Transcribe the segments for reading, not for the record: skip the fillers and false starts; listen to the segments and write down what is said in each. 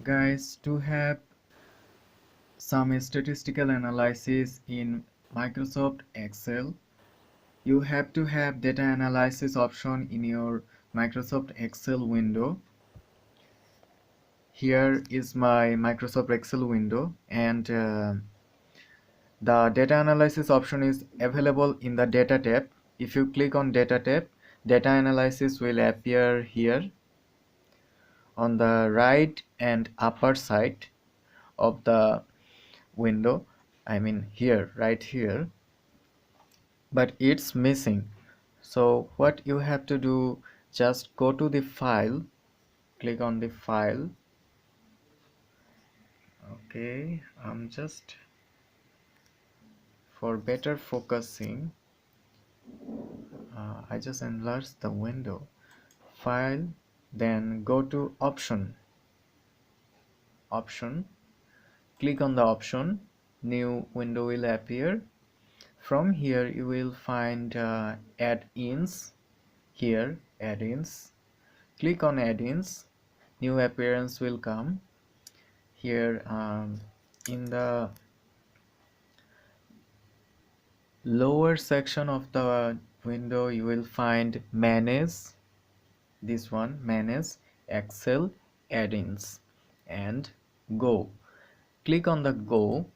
Guys, to have some statistical analysis in Microsoft Excel, you have to have data analysis option in your Microsoft Excel window. Here is my Microsoft Excel window, and the data analysis option is available in the data tab. If you click on data tab, data analysis will appear here on the right and upper side of the window. I mean here, right here, but it's missing. So what you have to do, just go to the file, click on the file. Okay, I'm just for better focusing, I just enlarge the window. File, then go to option, click on the option, new window will appear. From here you will find add-ins. Here, add-ins, click on add-ins, new appearance will come. Here in the lower section of the window you will find manage, this one, manage Excel add-ins, and go. Click on the go,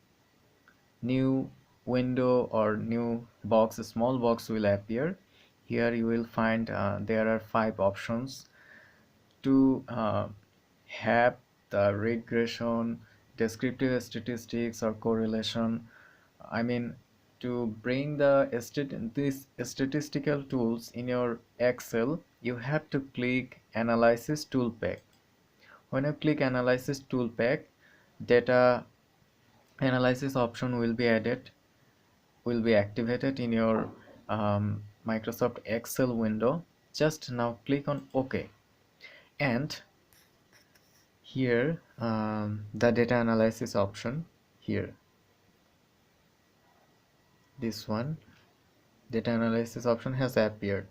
new window or new box, small box will appear. Here you will find there are 5 options to have the regression, descriptive statistics, or correlation. I mean, to bring these statistical tools in your Excel, you have to click Analysis Tool Pack. When you click Analysis Tool Pack, data analysis option will be activated in your Microsoft Excel window. Just now click on OK, and here the data analysis option, here this one, data analysis option has appeared.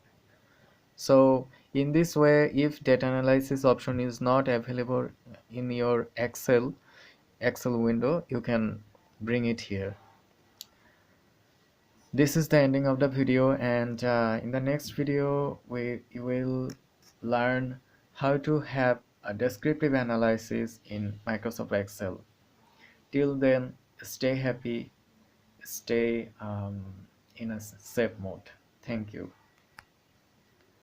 So in this way, if data analysis option is not available in your Excel window, you can bring it here. This is the ending of the video, and in the next video we will learn how to have a descriptive analysis in Microsoft Excel. Till then, stay happy, stay in a safe mode. Thank you.